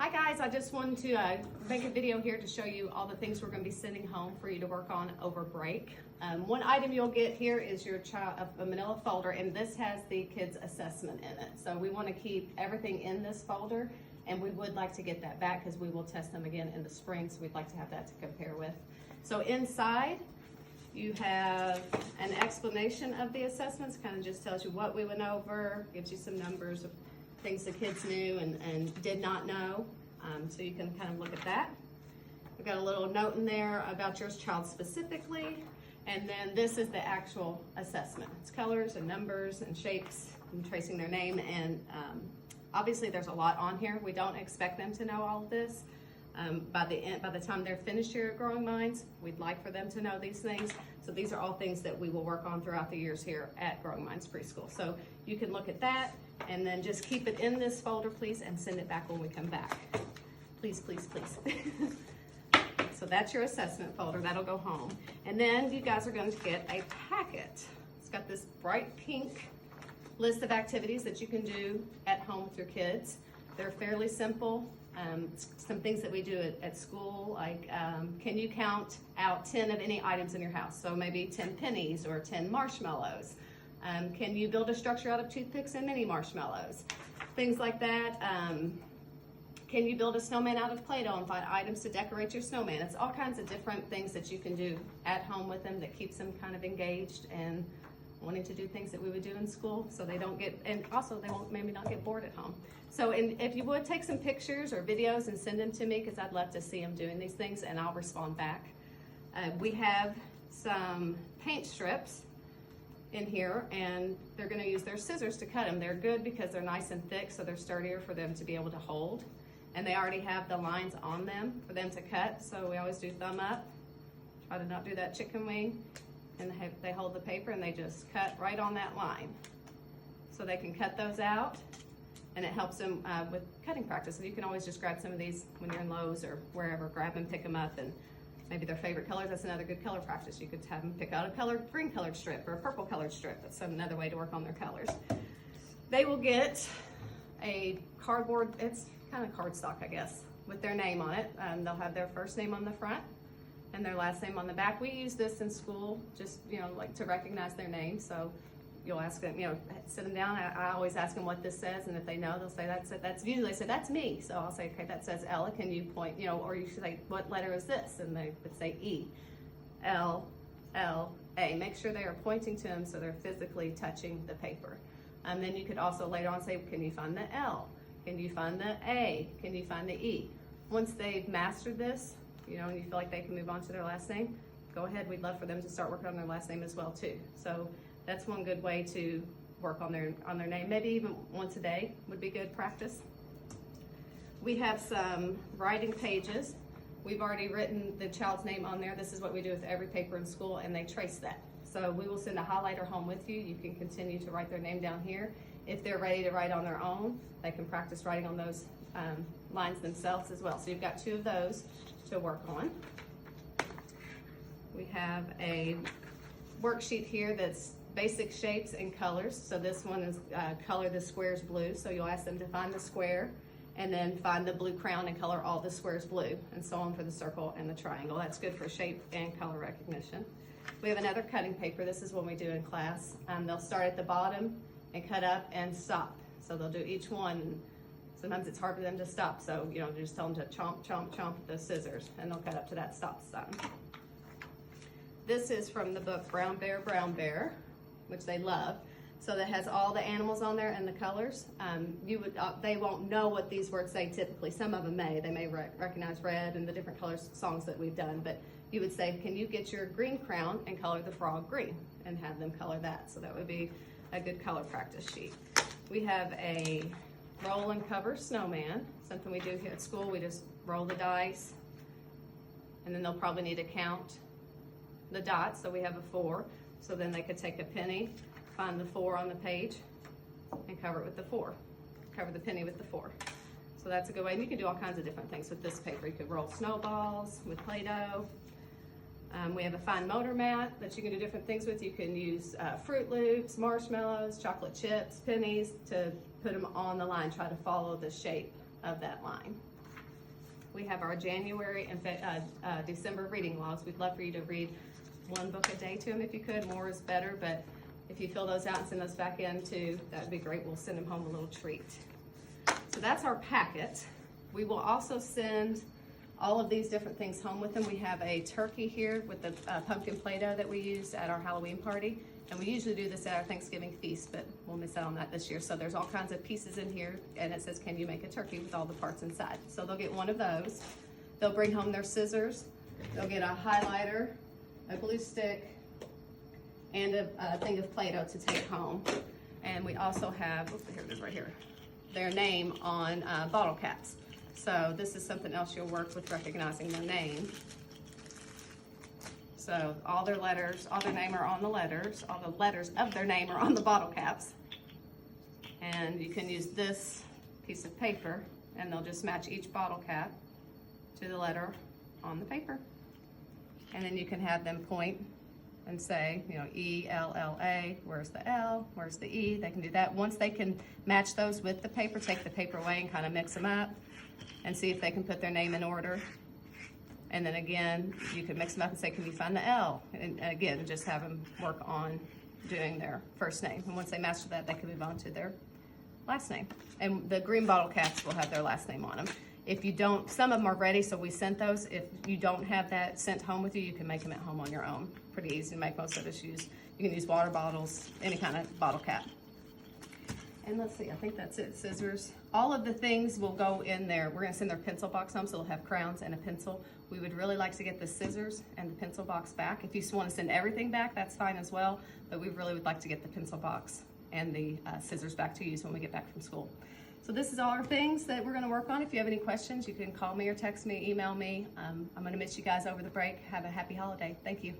Hi guys, I just wanted to make a video here to show you all the things we're going to be sending home for you to work on over break. One item you'll get here is your a manila folder, and this has the kids' assessment in it. So we want to keep everything in this folder, and we would like to get that back because we will test them again in the spring, so we'd like to have that to compare with. So inside you have an explanation of the assessments, kind of just tells you what we went over, gives you some numbers of things the kids knew and did not know, so you can kind of look at that. We've got a little note in there about your child specifically, and then this is the actual assessment. It's colors and numbers and shapes and tracing their name, and obviously there's a lot on here. We don't expect them to know all of this. By the time they're finished here at Growing Minds, we'd like for them to know these things. So these are all things that we will work on throughout the years here at Growing Minds Preschool. So you can look at that and then just keep it in this folder, please, and send it back when we come back. Please, please, please. So that's your assessment folder. That'll go home. And then you guys are going to get a packet. It's got this bright pink list of activities that you can do at home with your kids. They're fairly simple. Some things that we do at school, like can you count out 10 of any items in your house? So maybe 10 pennies or 10 marshmallows. Can you build a structure out of toothpicks and mini marshmallows? Things like that. Can you build a snowman out of Play-Doh and find items to decorate your snowman? It's all kinds of different things that you can do at home with them that keeps them kind of engaged and wanting to do things that we would do in school, so they don't get, and also they won't maybe not get bored at home. So if you would take some pictures or videos and send them to me, because I'd love to see them doing these things, and I'll respond back. We have some paint strips in here, and they're going to use their scissors to cut them. They're good because they're nice and thick, so they're sturdier for them to be able to hold, and they already have the lines on them for them to cut. So we always do thumb up, try to not do that chicken wing, and they hold the paper and they just cut right on that line. So they can cut those out, and it helps them with cutting practice. So you can always just grab some of these when you're in Lowe's or wherever, grab them, pick them up, and maybe their favorite colors. That's another good color practice. You could have them pick out a green colored strip or a purple colored strip. That's another way to work on their colors. They will get a cardboard, it's kind of cardstock, I guess, with their name on it. They'll have their first name on the front and their last name on the back. We use this in school, just, like to recognize their name. So you'll ask them, sit them down. I always ask them what this says, and if they know, they'll say, that's it. That's usually, they say, that's me. So I'll say, okay, that says Ella. Can you point, or you should say, what letter is this? And they would say E, L, L, A. Make sure they are pointing to them so they're physically touching the paper. And then you could also later on say, can you find the L? Can you find the A? Can you find the E? Once they've mastered this, and you feel like they can move on to their last name, go ahead. We'd love for them to start working on their last name as well too. So that's one good way to work on their name. Maybe even once a day would be good practice. We have some writing pages. We've already written the child's name on there. This is what we do with every paper in school, and they trace that. So we will send a highlighter home with you. You can continue to write their name down here. If they're ready to write on their own, they can practice writing on those lines themselves as well. So you've got 2 of those to work on. We have a worksheet here that's basic shapes and colors. So this one is color the squares blue. So you'll ask them to find the square and then find the blue crayon and color all the squares blue, and so on for the circle and the triangle. That's good for shape and color recognition. We have another cutting paper. This is what we do in class. They'll start at the bottom and cut up and stop. So they'll do each one. Sometimes it's hard for them to stop, so just tell them to chomp, chomp, chomp the scissors, and they'll cut up to that stop sign. This is from the book Brown Bear, which they love. So that has all the animals on there and the colors. They won't know what these words say typically. Some of them may. They may recognize red and the different colors songs that we've done, but you would say, can you get your green crayon and color the frog green, and have them color that. So that would be a good color practice sheet. We have a roll and cover snowman, something we do here at school. We just roll the dice, and then they'll probably need to count the dots. So we have a 4. So then they could take a penny, find the 4 on the page, and cover it with the 4. Cover the penny with the 4. So that's a good way. And you can do all kinds of different things with this paper. You could roll snowballs with Play-Doh. We have a fine motor mat that you can do different things with. You can use Fruit Loops, marshmallows, chocolate chips, pennies to put them on the line. Try to follow the shape of that line. we have our January and December reading logs. We'd love for you to read one book a day to them if you could. More is better, but if you fill those out and send those back in too, that would be great. We'll send them home a little treat. So that's our packet. We will also send all of these different things home with them. We have a turkey here with the pumpkin Play-Doh that we used at our Halloween party. And we usually do this at our Thanksgiving feast, but we'll miss out on that this year. So there's all kinds of pieces in here, and it says, can you make a turkey, with all the parts inside. So they'll get one of those. They'll bring home their scissors. They'll get a highlighter, a glue stick, and a thing of Play-Doh to take home. And we also have, here it is right here, their name on bottle caps. So this is something else you'll work with, recognizing their name. So all their letters, all their name are on the letters, all the letters of their name are on the bottle caps. And you can use this piece of paper, and they'll just match each bottle cap to the letter on the paper. And then you can have them point and say, you know, E-L-L-A, where's the L, where's the E? They can do that. Once they can match those with the paper, take the paper away and kind of mix them up and see if they can put their name in order. And then again, you can mix them up and say, can you find the L? And again, just have them work on doing their first name. And once they master that, they can move on to their last name. And the green bottle caps will have their last name on them. If you don't, some of them are ready, so we sent those. If you don't have that sent home with you, you can make them at home on your own. Pretty easy to make. Most of us use, you can use water bottles, any kind of bottle cap. And let's see, I think that's it. Scissors. All of the things will go in there. We're gonna send their pencil box home, so they'll have crayons and a pencil. We would really like to get the scissors and the pencil box back. If you just wanna send everything back, that's fine as well, but we really would like to get the pencil box and the scissors back to use when we get back from school. So this is all our things that we're gonna work on. If you have any questions, you can call me or text me, email me. I'm gonna miss you guys over the break. Have a happy holiday. Thank you.